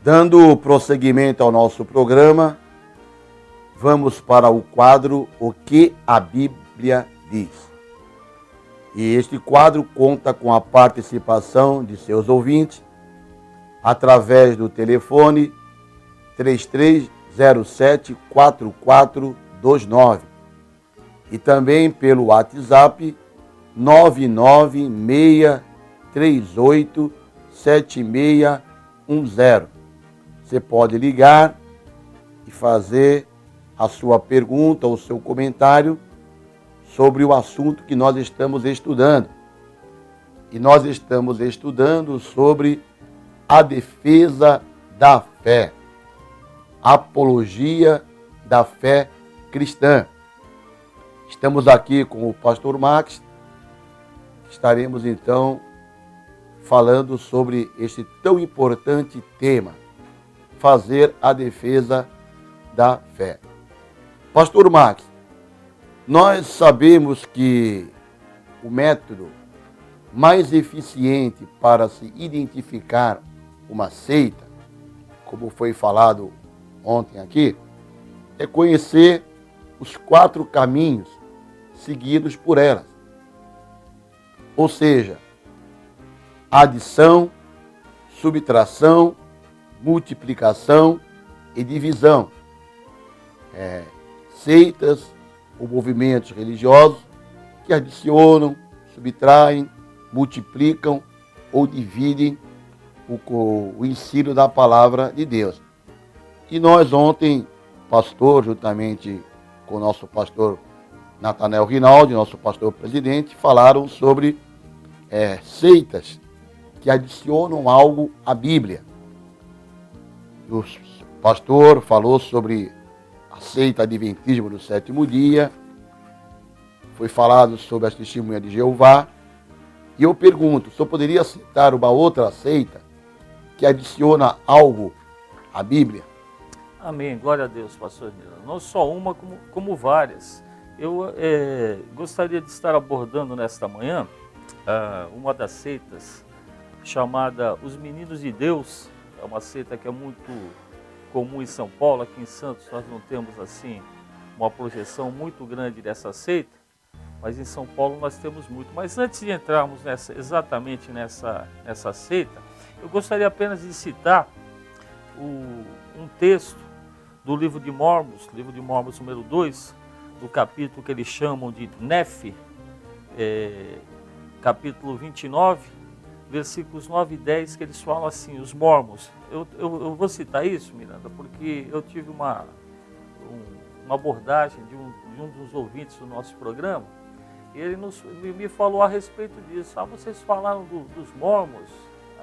Dando prosseguimento ao nosso programa, vamos para o quadro O que a Bíblia diz. E este quadro conta com a participação de seus ouvintes através do telefone 3307-4429 e também pelo WhatsApp 996387610. Você pode ligar e fazer a sua pergunta ou seu comentário sobre o assunto que nós estamos estudando. E nós estamos estudando sobre a defesa da fé, apologia da fé cristã. Estamos aqui com o pastor Max. Estaremos então falando sobre este tão importante tema, fazer a defesa da fé. Pastor Max, nós sabemos que o método mais eficiente para se identificar uma seita, como foi falado ontem aqui, é conhecer os 4 caminhos seguidos por elas. Ou seja, adição, subtração, multiplicação e divisão. Seitas ou movimentos religiosos que adicionam, subtraem, multiplicam ou dividem o ensino da palavra de Deus. E nós ontem, pastor, juntamente com o nosso pastor Natanael Rinaldi, nosso pastor presidente, falaram sobre seitas que adicionam algo à Bíblia. O pastor falou sobre a seita adventismo do 7º dia, foi falado sobre as testemunhas de Jeová, e eu pergunto, o senhor poderia citar uma outra seita que adiciona algo à Bíblia? Amém, glória a Deus, pastor Nilo. Não só uma, como várias. Eu gostaria de estar abordando nesta manhã uma das seitas chamada Os Meninos de Deus. É uma seita que é muito comum em São Paulo. Aqui em Santos nós não temos assim uma projeção muito grande dessa seita, mas em São Paulo nós temos muito. Mas antes de entrarmos exatamente nessa seita, eu gostaria apenas de citar um texto do livro de Mormons número 2, do capítulo que eles chamam de Nefe, capítulo 29, versículos 9 e 10, que eles falam assim, os mormons. Eu vou citar isso, Miranda, porque eu tive uma abordagem de um dos ouvintes do nosso programa, e ele me falou a respeito disso. Vocês falaram dos mormons,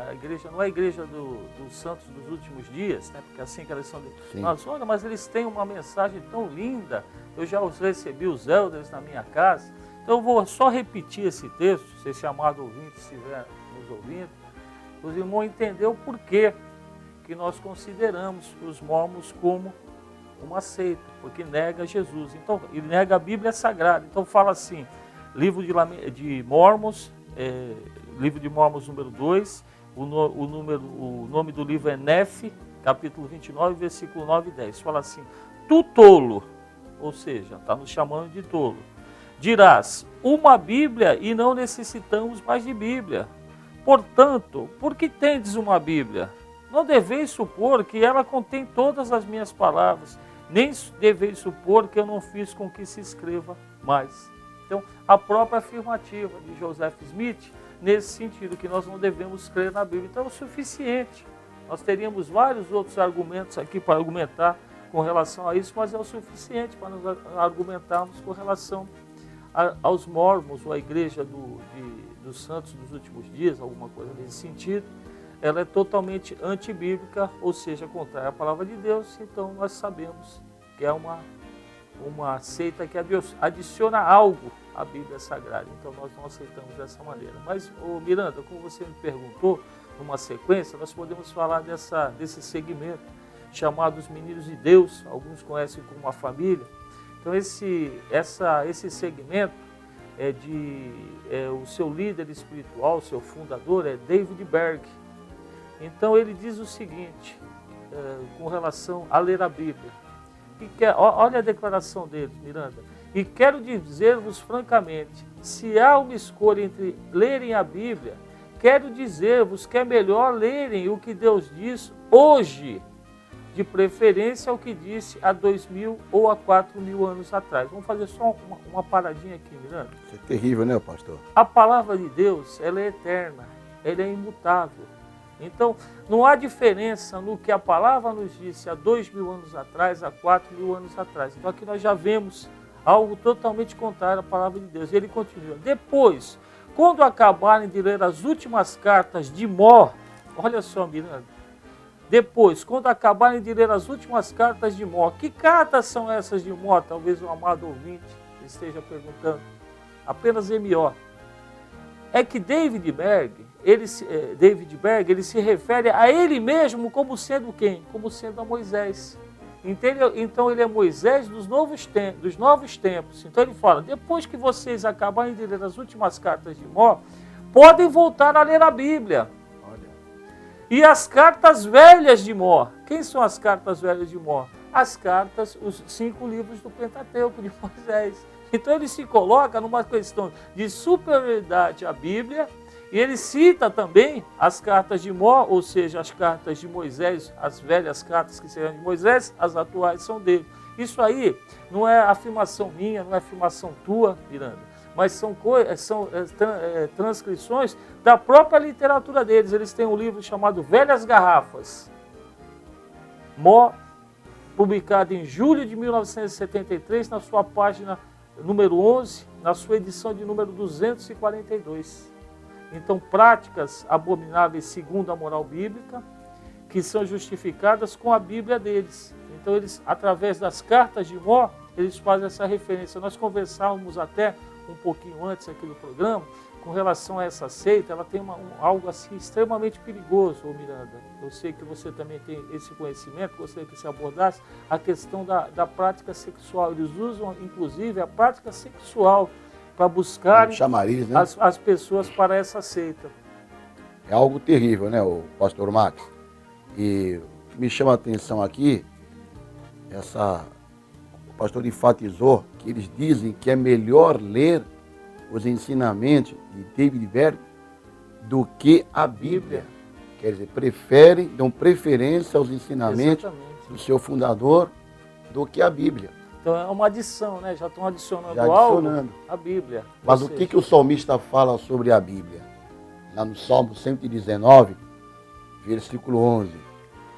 a igreja não é a igreja dos santos dos últimos dias, né? Porque assim que eles são... Olha, mas eles têm uma mensagem tão linda, eu já os recebi, os elders, na minha casa. Então eu vou só repetir esse texto, se esse amado ouvinte estiver nos ouvindo, os irmãos entenderam o porquê que nós consideramos os mormons como uma seita, porque nega Jesus, então, ele nega a Bíblia Sagrada. Então fala assim, livro de Mormons, livro de Mormons número 2, o nome do livro é Nefe, capítulo 29, versículo 9 e 10. Fala assim, tu tolo, ou seja, está nos chamando de tolo, dirás, uma Bíblia e não necessitamos mais de Bíblia. Portanto, por que tendes uma Bíblia? Não deveis supor que ela contém todas as minhas palavras, nem deveis supor que eu não fiz com que se escreva mais. Então, a própria afirmativa de Joseph Smith, nesse sentido, que nós não devemos crer na Bíblia. Então, é o suficiente. Nós teríamos vários outros argumentos aqui para argumentar com relação a isso, mas é o suficiente para nós argumentarmos com relação aos mormons, ou a igreja dos santos dos últimos dias, alguma coisa nesse sentido. Ela é totalmente antibíblica, ou seja, contrária à palavra de Deus. Então nós sabemos que é uma seita que adiciona algo à Bíblia Sagrada. Então nós não aceitamos dessa maneira. Mas, Miranda, como você me perguntou, numa sequência, nós podemos falar desse segmento chamado Os Meninos de Deus, alguns conhecem como uma família. Então esse segmento o seu líder espiritual, o seu fundador é David Berg. Então ele diz o seguinte, com relação a ler a Bíblia. Olha a declaração dele, Miranda. E quero dizer-vos francamente, se há uma escolha entre lerem a Bíblia, quero dizer-vos que é melhor lerem o que Deus diz hoje, de preferência ao que disse há 2.000 ou há 4.000 anos atrás. Vamos fazer só uma paradinha aqui, Miranda. Isso é terrível, né, pastor? A palavra de Deus, ela é eterna, ela é imutável. Então, não há diferença no que a palavra nos disse há 2.000 anos atrás, há 4.000 anos atrás. Então, aqui nós já vemos algo totalmente contrário à palavra de Deus. E ele continua. Depois, quando acabarem de ler as últimas cartas de Mó, olha só, Miranda. Depois, quando acabarem de ler as últimas cartas de Mó, que cartas são essas de Mó? Talvez o amado ouvinte esteja perguntando. Apenas M.O. É que David Berg, ele se refere a ele mesmo como sendo quem? Como sendo a Moisés. Então ele é Moisés dos novos tempos. Então ele fala, depois que vocês acabarem de ler as últimas cartas de Mó, podem voltar a ler a Bíblia. E as cartas velhas de Mó. Quem são as cartas velhas de Mó? As cartas, os 5 livros do Pentateuco de Moisés. Então ele se coloca numa questão de superioridade à Bíblia, e ele cita também as cartas de Mó, ou seja, as cartas de Moisés, as velhas cartas que serão de Moisés, as atuais são dele. Isso aí não é afirmação minha, não é afirmação tua, Miranda, mas são transcrições da própria literatura deles. Eles têm um livro chamado Velhas Garrafas. Mó, publicado em julho de 1973, na sua página número 11, na sua edição de número 242. Então, práticas abomináveis segundo a moral bíblica, que são justificadas com a Bíblia deles. Então, eles, através das cartas de Mó, eles fazem essa referência. Nós conversávamos até um pouquinho antes aqui do programa, com relação a essa seita. Ela tem algo assim extremamente perigoso, Miranda. Eu sei que você também tem esse conhecimento, gostaria que você abordasse a questão da prática sexual. Eles usam, inclusive, a prática sexual para buscar chamariz, né? as pessoas para essa seita. É algo terrível, né, o pastor Max? E o que me chama a atenção aqui, o pastor enfatizou que eles dizem que é melhor ler os ensinamentos de David Berg do que a Bíblia. Quer dizer, dão preferência aos ensinamentos do seu fundador do que a Bíblia. Então é uma adição, né? Já estão adicionando algo à Bíblia. Mas o que o salmista fala sobre a Bíblia? Lá no Salmo 119, versículo 11.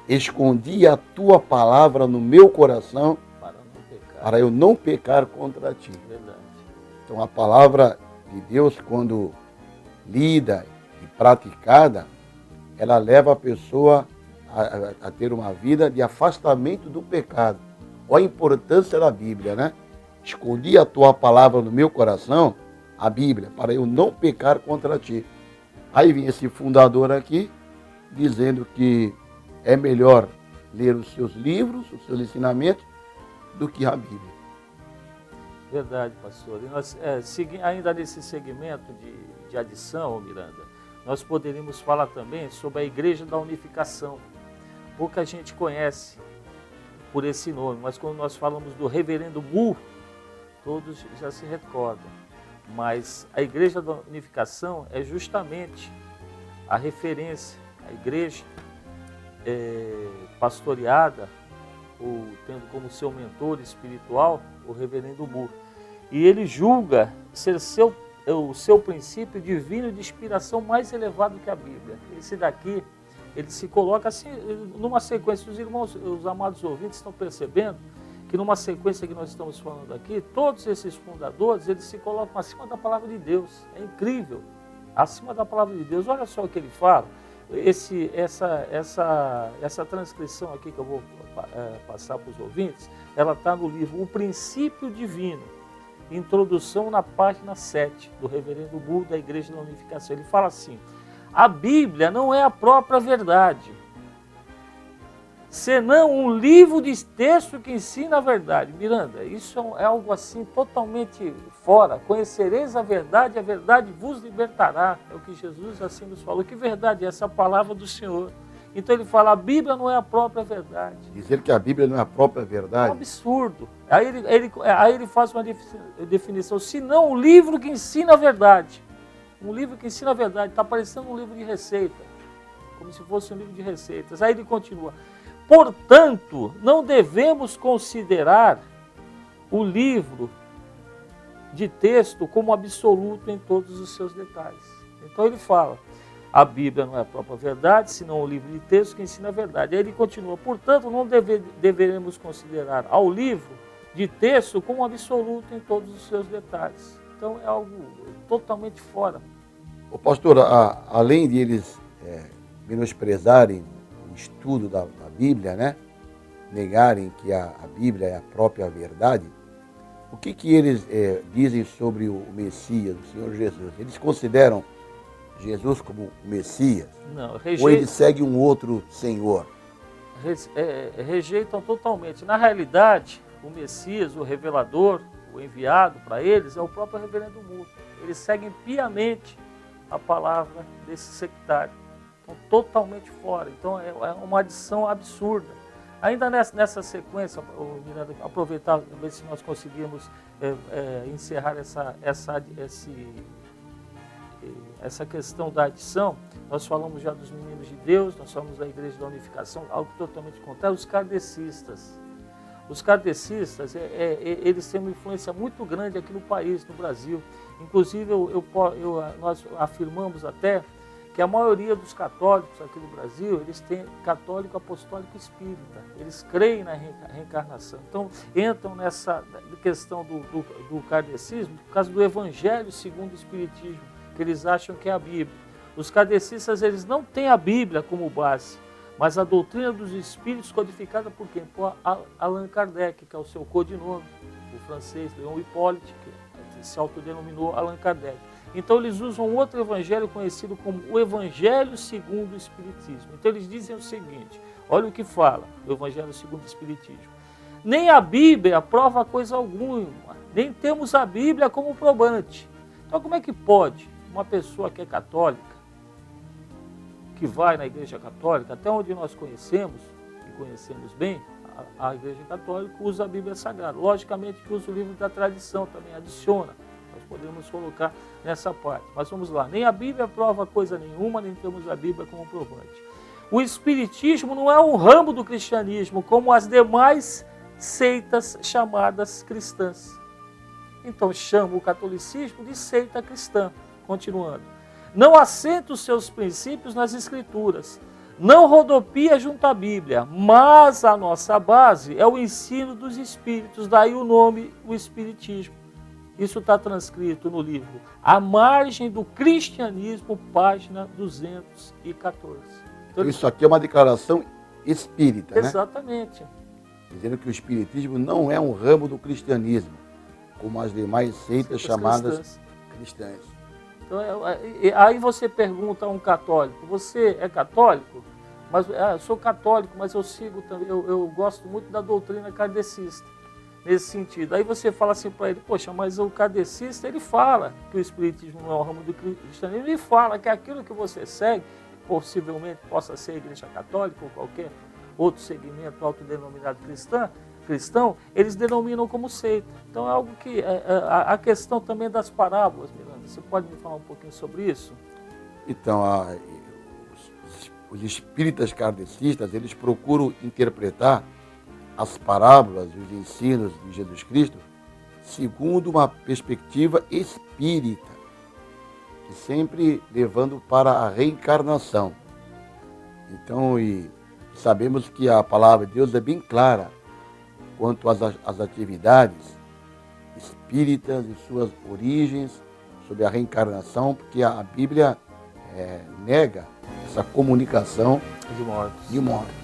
Escondi a tua palavra no meu coração para eu não pecar contra ti. Verdade. Então a palavra de Deus, quando lida e praticada, ela leva a pessoa a ter uma vida de afastamento do pecado. Olha a importância da Bíblia, né? Escondi a tua palavra no meu coração, a Bíblia, para eu não pecar contra ti. Aí vem esse fundador aqui, dizendo que é melhor ler os seus livros, os seus ensinamentos, do que a Bíblia. Verdade, pastor. E nós, ainda nesse segmento de adição, Miranda, nós poderíamos falar também sobre a Igreja da Unificação. Pouca gente conhece por esse nome, mas quando nós falamos do Reverendo Moore, todos já se recordam. Mas a Igreja da Unificação é justamente a referência, a igreja pastoreada, ou tendo como seu mentor espiritual o Reverendo Moore. E ele julga ser o seu princípio divino de inspiração mais elevado que a Bíblia. Esse daqui, ele se coloca assim, numa sequência. Os irmãos, os amados ouvintes estão percebendo que numa sequência que nós estamos falando aqui, todos esses fundadores, eles se colocam acima da palavra de Deus. É incrível, acima da palavra de Deus. Olha só o que ele fala. Essa transcrição aqui que eu vou passar para os ouvintes, ela está no livro O Princípio Divino, introdução na página 7, do Reverendo Moore, da Igreja da Unificação. Ele fala assim: a Bíblia não é a própria verdade, senão um livro de texto que ensina a verdade. Miranda, isso é algo assim totalmente fora. Conhecereis a verdade vos libertará. É o que Jesus assim nos falou. Que verdade é essa palavra do Senhor? Então ele fala, a Bíblia não é a própria verdade. Dizer que a Bíblia não é a própria É um verdade. absurdo. Aí ele faz uma definição, se não o livro que ensina a verdade. Um livro que ensina a verdade, está parecendo um livro de receita, como se fosse um livro de receitas. Aí ele continua, portanto, não devemos considerar o livro de texto como absoluto em todos os seus detalhes. Então ele fala, a Bíblia não é a própria verdade, senão o livro de texto que ensina a verdade. Aí ele continua, portanto, não deveremos considerar ao livro de texto como absoluto em todos os seus detalhes. Então é algo totalmente fora. Ô pastor, além de eles menosprezarem o estudo da Bíblia, né? Negarem que a Bíblia é a própria verdade, o que eles dizem sobre o Messias, o Senhor Jesus? Eles consideram Jesus como o Messias? Não, ou eles seguem um outro Senhor? Rejeitam totalmente. Na realidade, o Messias, o revelador, o enviado para eles é o próprio reverendo mundo. Eles seguem piamente a palavra desse sectário. Estão totalmente fora. Então é uma adição absurda. Ainda nessa sequência, Miranda, aproveitar, ver se nós conseguimos encerrar essa questão da adição. Nós falamos já dos meninos de Deus, nós falamos da Igreja da Unificação, algo totalmente contrário, os kardecistas. Os kardecistas, eles têm uma influência muito grande aqui no país, no Brasil. Inclusive, nós afirmamos até que a maioria dos católicos aqui no Brasil, eles têm católico apostólico espírita. Eles creem na reencarnação. Então, entram nessa questão do kardecismo por causa do Evangelho segundo o Espiritismo, que eles acham que é a Bíblia. Os kardecistas, eles não têm a Bíblia como base, mas a doutrina dos espíritos codificada por quem? Por Allan Kardec, que é o seu codinome, o francês Leon Hippolyte, que se autodenominou Allan Kardec. Então eles usam outro evangelho conhecido como o Evangelho segundo o Espiritismo. Então eles dizem o seguinte, olha o que fala o Evangelho segundo o Espiritismo. Nem a Bíblia prova coisa alguma, nem temos a Bíblia como probante. Então como é que pode uma pessoa que é católica, que vai na Igreja Católica, até onde nós conhecemos, e conhecemos bem, a Igreja Católica usa a Bíblia Sagrada. Logicamente que usa o livro da tradição também, adiciona. Nós podemos colocar nessa parte. Mas vamos lá, nem a Bíblia prova coisa nenhuma, nem temos a Bíblia como provante. O Espiritismo não é um ramo do cristianismo, como as demais seitas chamadas cristãs. Então chama o catolicismo de seita cristã. Continuando. Não assenta os seus princípios nas Escrituras. Não rodopia junto à Bíblia, mas a nossa base é o ensino dos Espíritos, daí o nome, o Espiritismo. Isso está transcrito no livro A Margem do Cristianismo, página 214. Então, isso aqui é uma declaração espírita, exatamente, né? Dizendo que o espiritismo não é um ramo do cristianismo, como as demais seitas chamadas cristãs. Então, aí você pergunta a um católico, você é católico? Mas, eu sou católico, mas eu sigo também, eu gosto muito da doutrina kardecista, nesse sentido. Aí você fala assim para ele, poxa, mas o kardecista, ele fala que o espiritismo não é o ramo do cristianismo, ele fala que aquilo que você segue, possivelmente possa ser a Igreja Católica ou qualquer outro segmento autodenominado cristão, eles denominam como seita. Então é algo que, a questão também das parábolas, Miranda, você pode me falar um pouquinho sobre isso? Então, os espíritas kardecistas, eles procuram interpretar as parábolas e os ensinos de Jesus Cristo segundo uma perspectiva espírita, e sempre levando para a reencarnação. Então, sabemos que a palavra de Deus é bem clara quanto às atividades espíritas e suas origens, sobre a reencarnação, porque a Bíblia nega essa comunicação de mortos. De mortos.